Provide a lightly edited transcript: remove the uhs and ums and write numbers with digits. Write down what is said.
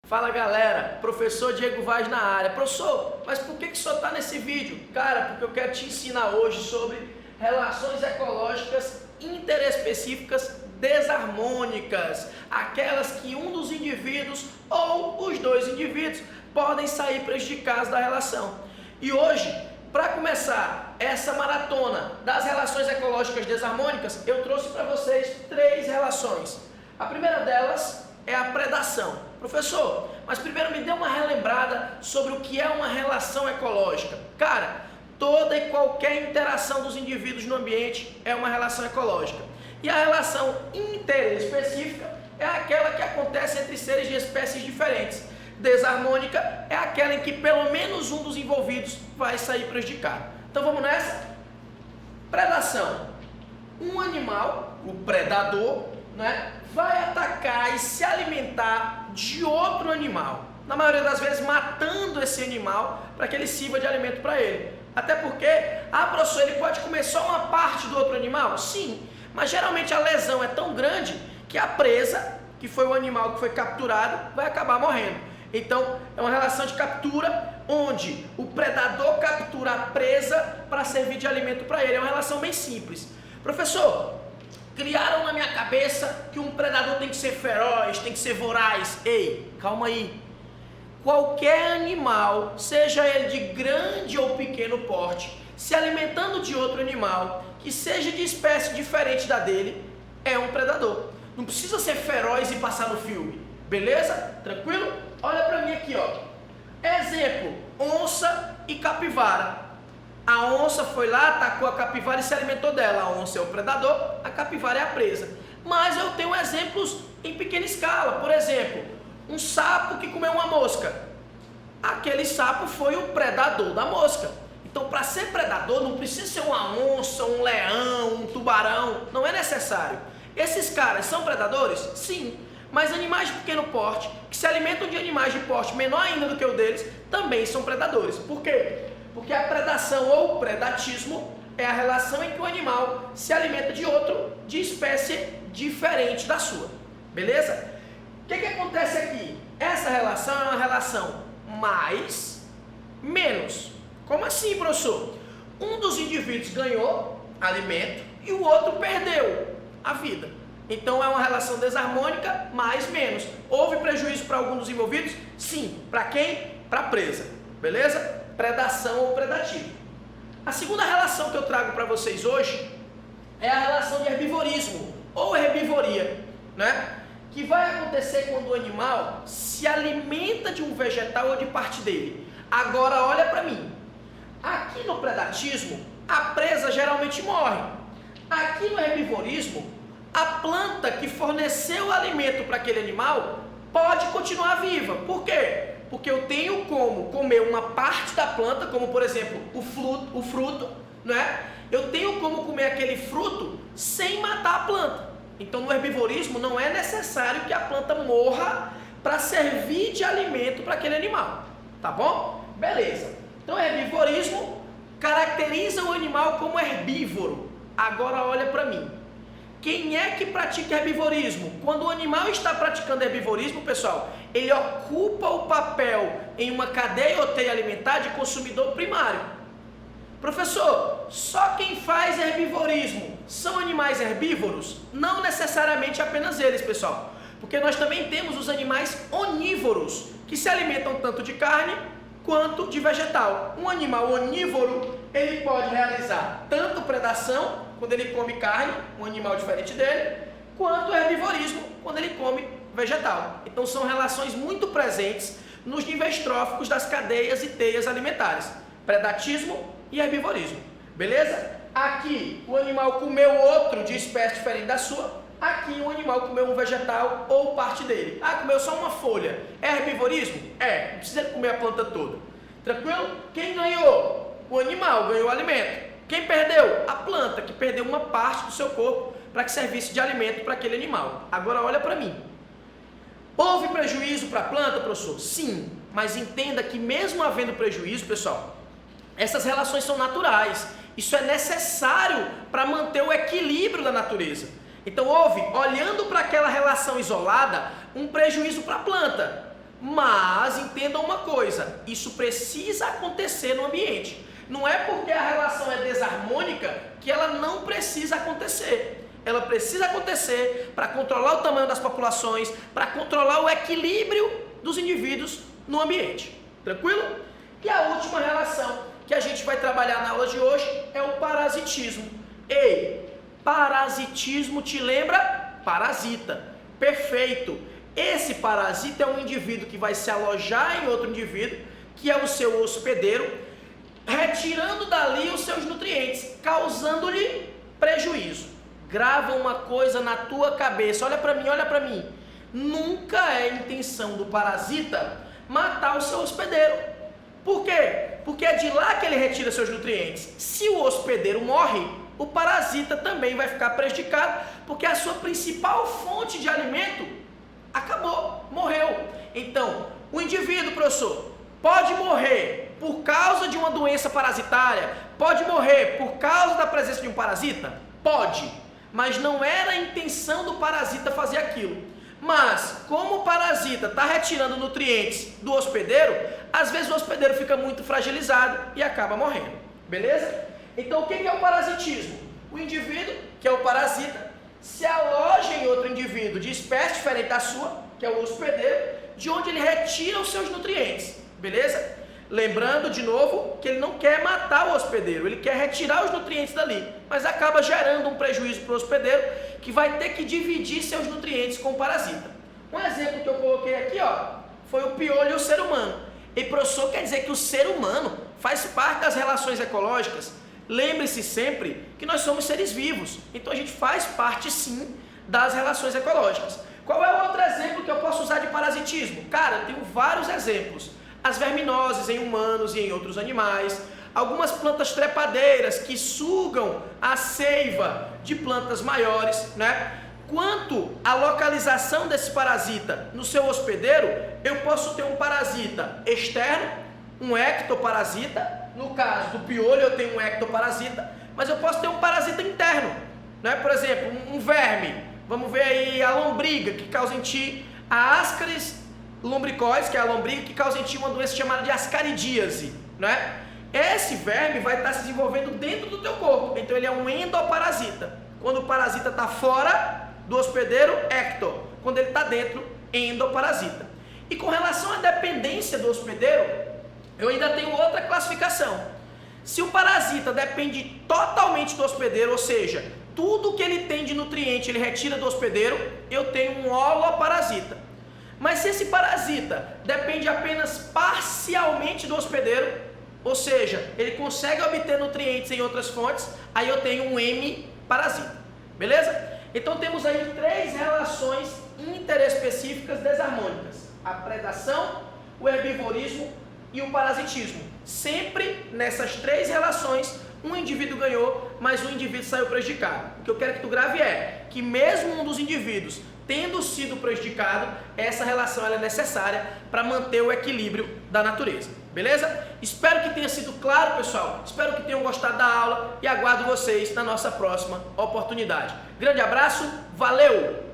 Fala galera, professor Diego Vaz na área. Professor, mas por que o senhor está nesse vídeo? Cara, porque eu quero te ensinar hoje sobre relações ecológicas interespecíficas desarmônicas, aquelas que um dos indivíduos ou os dois indivíduos podem sair prejudicados da relação. E hoje, para começar essa maratona das relações ecológicas desarmônicas, eu trouxe para vocês 3 relações. A primeira delas é a predação. Professor, mas primeiro me dê uma relembrada sobre o que é uma relação ecológica. Cara, toda e qualquer interação dos indivíduos no ambiente é uma relação ecológica. E a relação interespecífica é aquela que acontece entre seres de espécies diferentes. Desarmônica é aquela em que pelo menos um dos envolvidos vai sair prejudicado. Então vamos nessa? Predação. Um animal, o predador, vai atacar e se alimentar de outro animal. Na maioria das vezes matando esse animal para que ele sirva de alimento para ele. Até porque, professor, ele pode comer só uma parte do outro animal? Sim, mas geralmente a lesão é tão grande que a presa, que foi o animal que foi capturado, vai acabar morrendo. Então, é uma relação de captura onde o predador captura a presa para servir de alimento para ele. É uma relação bem simples. Professor, criaram na minha cabeça que um predador tem que ser feroz, tem que ser voraz. Ei, calma aí. Qualquer animal, seja ele de grande ou pequeno porte, se alimentando de outro animal, que seja de espécie diferente da dele, é um predador. Não precisa ser feroz e passar no filme. Beleza? Tranquilo? Olha pra mim aqui, ó. Exemplo, onça e capivara. A onça foi lá, atacou a capivara e se alimentou dela. A onça é o predador, a capivara é a presa. Mas eu tenho exemplos em pequena escala. Por exemplo, um sapo que comeu uma mosca. Aquele sapo foi o predador da mosca. Então, para ser predador, não precisa ser uma onça, um leão, um tubarão. Não é necessário. Esses caras são predadores? Sim. Mas animais de pequeno porte, que se alimentam de animais de porte menor ainda do que o deles, também são predadores. Por quê? Porque a predação ou predatismo é a relação em que o animal se alimenta de outro de espécie diferente da sua. Beleza? O que acontece aqui? Essa relação é uma relação mais, menos. Como assim, professor? Um dos indivíduos ganhou alimento e o outro perdeu a vida. Então é uma relação desarmônica, mais, menos. Houve prejuízo para algum dos envolvidos? Sim. Para quem? Para a presa. Beleza? Predação ou predativo. A segunda relação que eu trago para vocês hoje é a relação de herbivorismo ou herbivoria, que vai acontecer quando o animal se alimenta de um vegetal ou de parte dele. Agora olha para mim. Aqui no predatismo, a presa geralmente morre. Aqui no herbivorismo, a planta que forneceu o alimento para aquele animal pode continuar viva. Por quê? Porque eu tenho como comer uma parte da planta, como por exemplo o fruto, Eu tenho como comer aquele fruto sem matar a planta. Então no herbivorismo não é necessário que a planta morra para servir de alimento para aquele animal. Tá bom? Beleza. Então o herbivorismo caracteriza o animal como herbívoro. Agora olha para mim. Quem é que pratica herbivorismo? Quando o animal está praticando herbivorismo, pessoal, ele ocupa o papel em uma cadeia ou teia alimentar de consumidor primário. Professor, só quem faz herbivorismo são animais herbívoros? Não necessariamente apenas eles, pessoal. Porque nós também temos os animais onívoros, que se alimentam tanto de carne quanto de vegetal. Um animal onívoro, ele pode realizar tanto predação, quando ele come carne, um animal diferente dele, quanto herbivorismo, quando ele come vegetal. Então são relações muito presentes nos níveis tróficos das cadeias e teias alimentares. Predatismo e herbivorismo. Beleza? Aqui o animal comeu outro de espécie diferente da sua. Aqui o animal comeu um vegetal ou parte dele. Comeu só uma folha. É herbivorismo? É. Não precisa comer a planta toda. Tranquilo? Quem ganhou? O animal ganhou o alimento. Quem perdeu? A planta, que perdeu uma parte do seu corpo para que servisse de alimento para aquele animal. Agora olha para mim. Houve prejuízo para a planta, professor? Sim, mas entenda que mesmo havendo prejuízo, pessoal, essas relações são naturais. Isso é necessário para manter o equilíbrio da natureza. Então houve, olhando para aquela relação isolada, um prejuízo para a planta. Mas entendam uma coisa, isso precisa acontecer no ambiente. Não é porque a relação é desarmônica que ela não precisa acontecer. Ela precisa acontecer para controlar o tamanho das populações, para controlar o equilíbrio dos indivíduos no ambiente. Tranquilo? E a última relação que a gente vai trabalhar na aula de hoje é o parasitismo. Ei, parasitismo te lembra? Parasita. Perfeito. Esse parasita é um indivíduo que vai se alojar em outro indivíduo, que é o seu hospedeiro, retirando dali os seus nutrientes, causando-lhe prejuízo. Grava uma coisa na tua cabeça, olha para mim, olha para mim. Nunca é intenção do parasita matar o seu hospedeiro. Por quê? Porque é de lá que ele retira seus nutrientes. Se o hospedeiro morre, o parasita também vai ficar prejudicado, porque a sua principal fonte de alimento acabou, morreu. Então, o indivíduo, professor, pode morrer por causa de uma doença parasitária, pode morrer por causa da presença de um parasita? Pode, mas não era a intenção do parasita fazer aquilo. Mas, como o parasita está retirando nutrientes do hospedeiro, às vezes o hospedeiro fica muito fragilizado e acaba morrendo. Beleza? Então, o que é o parasitismo? O indivíduo, que é o parasita, se aloja em outro indivíduo de espécie diferente da sua, que é o hospedeiro, de onde ele retira os seus nutrientes. Beleza? Lembrando, de novo, que ele não quer matar o hospedeiro, ele quer retirar os nutrientes dali, mas acaba gerando um prejuízo para o hospedeiro, que vai ter que dividir seus nutrientes com o parasita. Um exemplo que eu coloquei aqui, ó, foi o piolho e o ser humano. E professor, quer dizer que o ser humano faz parte das relações ecológicas? Lembre-se sempre que nós somos seres vivos, então a gente faz parte sim das relações ecológicas. Qual é o outro exemplo que eu posso usar de parasitismo? Cara, eu tenho vários exemplos. As verminoses em humanos e em outros animais, algumas plantas trepadeiras que sugam a seiva de plantas maiores, né? Quanto à localização desse parasita no seu hospedeiro, eu posso ter um parasita externo, um ectoparasita, no caso do piolho eu tenho um ectoparasita, mas eu posso ter um parasita interno, né? Por exemplo, um verme, vamos ver aí a lombriga que causa em ti a Ascaris lumbricoides, que é a lombriga que causa em ti uma doença chamada de ascaridíase, né? Esse verme vai estar se desenvolvendo dentro do teu corpo, então ele é um endoparasita. Quando o parasita está fora do hospedeiro, ecto. Quando ele está dentro, endoparasita. E com relação à dependência do hospedeiro, eu ainda tenho outra classificação. Se o parasita depende totalmente do hospedeiro, ou seja, tudo que ele tem de nutriente ele retira do hospedeiro, eu tenho um holoparasita. Mas se esse parasita depende apenas parcialmente do hospedeiro, ou seja, ele consegue obter nutrientes em outras fontes, aí eu tenho um hemiparasita. Beleza? Então temos aí 3 relações interespecíficas desarmônicas: a predação, o herbivorismo e o parasitismo. Sempre nessas 3 relações, um indivíduo ganhou, mas um indivíduo saiu prejudicado. O que eu quero que tu grave é que mesmo um dos indivíduos tendo sido prejudicado, essa relação ela é necessária para manter o equilíbrio da natureza. Beleza? Espero que tenha sido claro, pessoal. Espero que tenham gostado da aula e aguardo vocês na nossa próxima oportunidade. Grande abraço, valeu!